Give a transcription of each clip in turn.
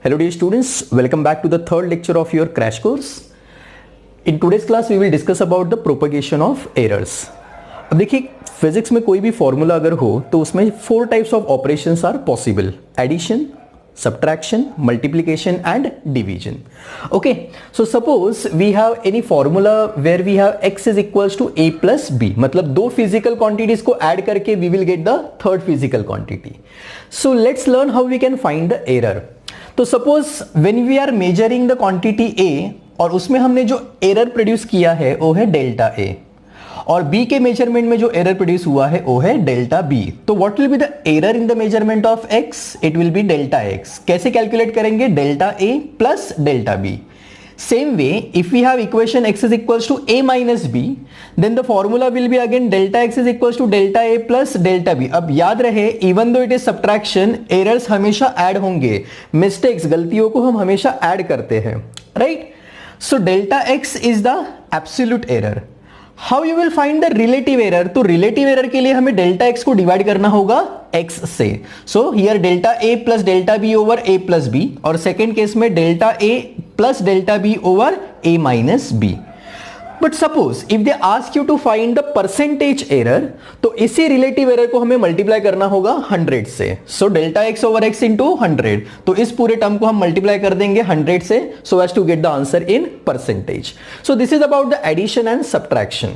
Hello dear students, welcome back to the third lecture of your crash course. In today's class we will discuss about the propagation of errors. अब देखिए physics में कोई भी formula अगर हो तो उसमें 4 types of operations are possible: addition, subtraction, multiplication and division. Okay, so suppose we have any formula where we have x is equals to a plus b, मतलब दो physical quantities को add करके we will get the third physical quantity. So let's learn how we can find the error. तो suppose when we are measuring the quantity a और उसमें हमने जो error produce किया है वो है delta a, और b के मेजरमेंट में जो एरर प्रोड्यूस हुआ है वो है डेल्टा b. तो what will be the error in the measurement of x? It will be delta x. कैसे कैलकुलेट करेंगे? Delta a plus delta b. Same way if we have equation x is equals to a minus b, then the formula will be again delta x is equals to delta a plus delta b. अब याद रहे even though it is subtraction, errors हमेशा add होंगे, mistakes, गलतियों को हम हमेशा add करते हैं, right? So delta x is the absolute error. How you will find the relative error? तो रिलेटिव एरर के लिए हमें डेल्टा एक्स को डिवाइड करना होगा x से. So here delta a plus delta b over a plus b, और second case में delta a plus delta b over a minus b. But suppose if they ask you to find the percentage error, तो इसी relative error को हमें multiply करना होगा 100 से. So delta x over x into 100, तो इस पूरे टर्म को हम मल्टीप्लाई कर देंगे 100 से, so as to get the answer in percentage. So this is about the addition and subtraction.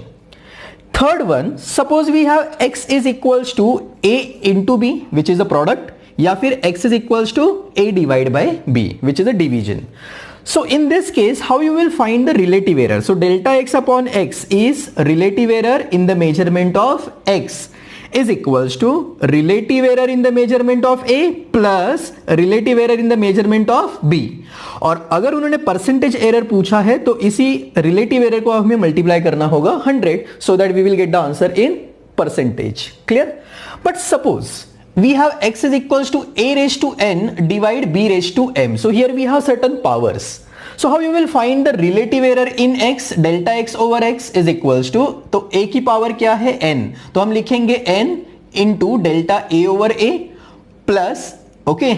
Third one, suppose we have x is equals to a into b which is a product, या फिर x is equals to a divide by b which is a division. So in this case, how you will find the relative error? So delta x upon x is relative error in the measurement of x is equals to relative error in the measurement of a plus relative error in the measurement of b. और अगर उन्होंने percentage error पूछा है तो इसी relative error को हमें multiply करना होगा 100 so that we will get the answer in percentage. Clear? But suppose we have x is equals to a raised to n divide b raised to m. So here we have certain powers. So how you will find the relative error in x? Delta x over x is equals to, तो a की power क्या है? n. तो हम लिखेंगे n into delta a over a plus, okay,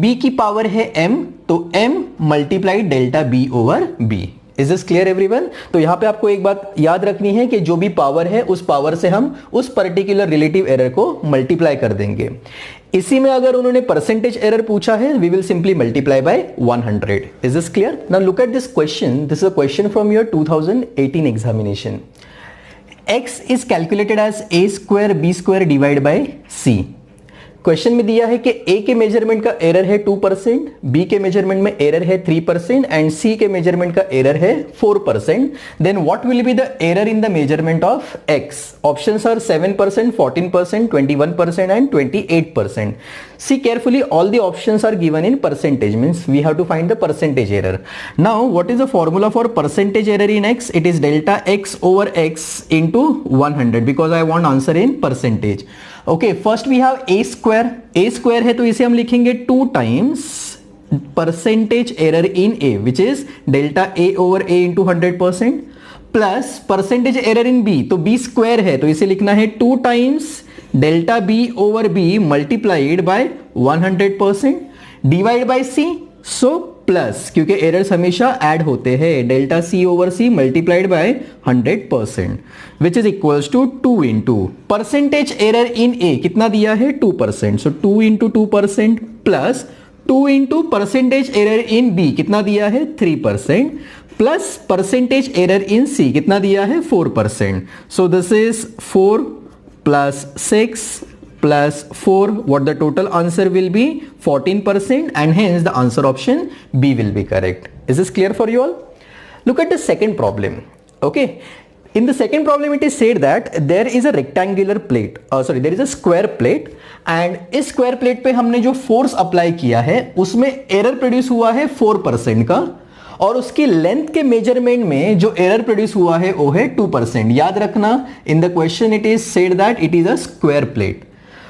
b की power है m, तो m multiply delta b over b. Is this clear everyone? तो यहां पे आपको एक बात याद रखनी है कि जो भी पावर है उस पावर से हम उस पर्टिकुलर रिलेटिव एरर को मल्टीप्लाई कर देंगे. इसी में अगर उन्होंने परसेंटेज एरर पूछा है, we will simply multiply by 100. Is this clear? Now look at this question. This is a question from your 2018 examination. x is calculated as a square b square divide by c. Question में दिया है कि a के measurement का error है 2%, b के measurement में error है 3% एंड c के मेजरमेंट का एरर है 4%. Then what will be the error in the measurement of x? Options are 7%, 14%, 21% and 28%. See carefully, all the options are given in percentage, means we have to find the percentage error. Now what is the formula for percentage error in x? It is delta x over x into 100 because I want answer in percentage. Okay, first we have a square. A square है तो इसे हम लिखेंगे 2 times percentage error in a which is delta a over a into 100% plus percentage error in b, तो b square है तो इसे लिखना है 2 times delta b over b multiplied by 100% divide by c. So plus, क्योंकि errors हमेशा add होते हैं, delta c over c multiplied by 100% which is equals to 2 into percentage error in a कितना दिया है? 2%. So 2 into 2% plus 2 into percentage error in b कितना दिया है? 3% plus percentage error in c कितना दिया है? 4%. So this is 4 plus 6 plus 4, what the total answer will be? 14%, and hence the answer option B will be correct. Is this clear for you all? Look at the second problem. Okay, in the second problem it is said that there is a rectangular plate, there is a square plate, and इस square plate पे हमने जो force apply किया है उसमें error produce हुआ है 4% का, और उसकी लेंथ के मेजरमेंट में जो एरर प्रोड्यूस हुआ है वो है 2%. याद रखना, in the question it is said that it is a square plate.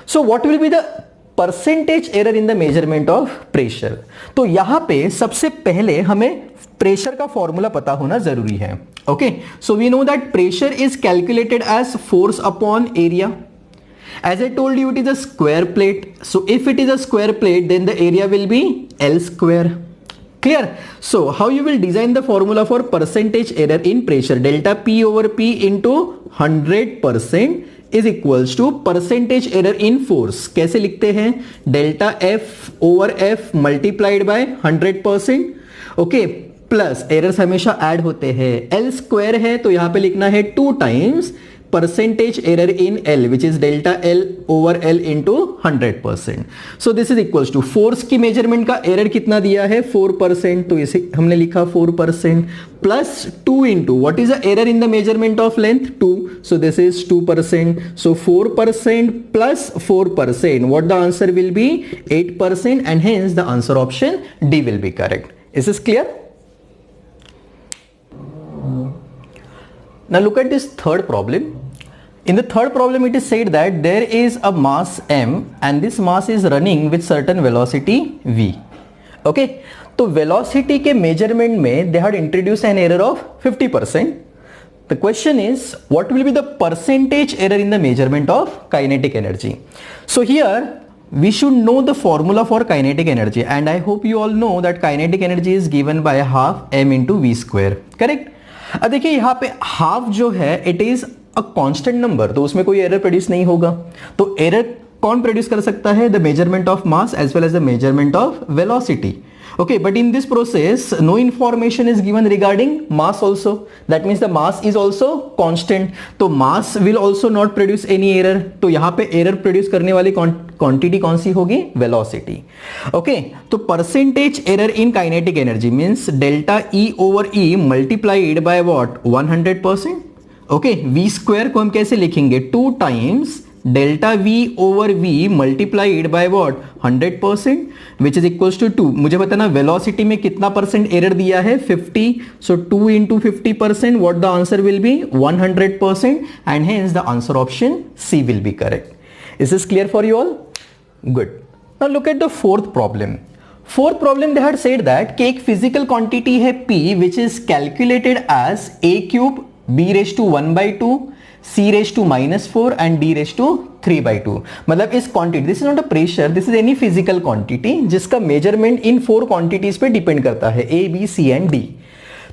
So what will be the percentage error in the measurement of pressure? तो यहां पे सबसे पहले हमें प्रेशर का फॉर्मूला पता होना जरूरी है. Okay, so we know that pressure is calculated as force upon area. As I told you, it is a square plate. So if it is a square plate, then the area will be L square. Clear? So how you will design the formula for percentage error in pressure? Delta P over P into 100% is equals to percentage error in force. कैसे लिखते हैं? Delta F over F multiplied by 100%. Okay, plus errors हमेशा add होते हैं. L square है तो यहां पे लिखना है 2 times percentage error in L, which is delta L over L into 100%. So this is equals to force की मेजरमेंट का एरर कितना दिया है? 4%. तो इसे हमने लिखा 4% plus 2 into what is the error in the measurement of length? 2. So this is 2%. So 4% plus 4%. What the answer will be? 8%, and hence the answer option D will be correct. Is this clear? Now look at this third problem. In the third problem, it is said that there is a mass m and this mass is running with certain velocity v. Okay, तो velocity के measurement में they had introduced an error of 50%. The question is, what will be the percentage error in the measurement of kinetic energy? So here we should know the formula for kinetic energy, and I hope you all know that kinetic energy is given by half m into v square. Correct? अब देखिए यहाँ पे half जो है it is a constant number, तो उसमें कोई error produce नहीं होगा. तो एरर कौन प्रोड्यूस कर सकता है? The measurement of mass as well as the measurement of velocity. Okay, but in this process no information is given regarding mass also. That means the mass is also constant. तो mass will also not produce any error. तो यहाँ पे error produce करने वाली quantity कौन सी होगी? Velocity. Okay, तो percentage error in kinetic energy means delta E over E multiplied by what? 100%. Okay, V square को हम कैसे लिखेंगे? 2 times delta V over V multiplied by what? 100%, which is equals to 2. मुझे बताना velocity में कितना percent error दिया है? 50. So 2 into 50%, what the answer will be? 100%, and hence the answer option C will be correct. Is this clear for you all? Good. Now look at the fourth problem. Fourth problem they had said that कि एक physical quantity है P which is calculated as a cube b raised to 1 by 2 c raised to -4 and d raised to 3 by 2. मतलब इस quantity, this is not a pressure, this is any physical quantity जिसका measurement इन 4 quantities पे depend करता है, A, B, C and D.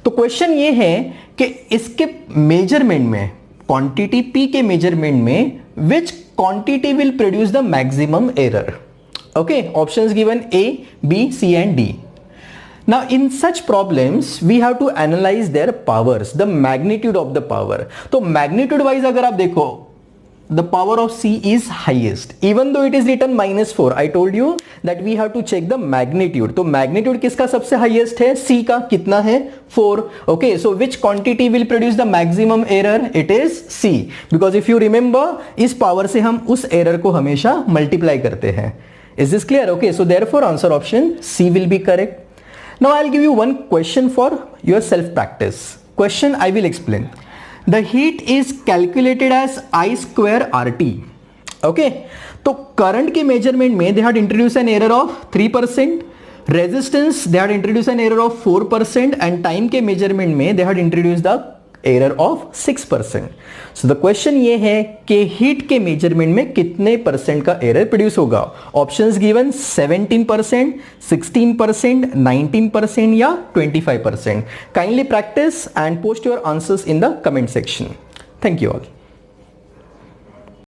तो question ये है कि इसके मेजरमेंट में, क्वांटिटी P के मेजरमेंट में विच quantity will produce the maximum error. Okay, options given A, B, C and D. Now in such problems we have to analyze their powers, the magnitude of the power. तो magnitude wise अगर आप देखो, the power of C is highest even though it is written -4. I told you that we have to check the magnitude. तो magnitude किसका सबसे highest है? C का. कितना है? 4. Okay, so which quantity will produce the maximum error? It is C, because if you remember इस power से हम उस error को हमेशा multiply करते हैं. Is this clear? Okay, so therefore answer option C will be correct. Now I'll give you one question for your self practice. Question I will explain. The heat is calculated as I square RT. Okay, तो current के measurement में they had introduced an error of 3%. Resistance they had introduced an error of 4%, and time के measurement में they had introduced the error of 6%. So the question ये है कि heat के measurement में कितने परसेंट का error produce होगा? Options given 17%, 16%, 19% या 25%. Kindly practice and post your answers in the comment section. Thank you all.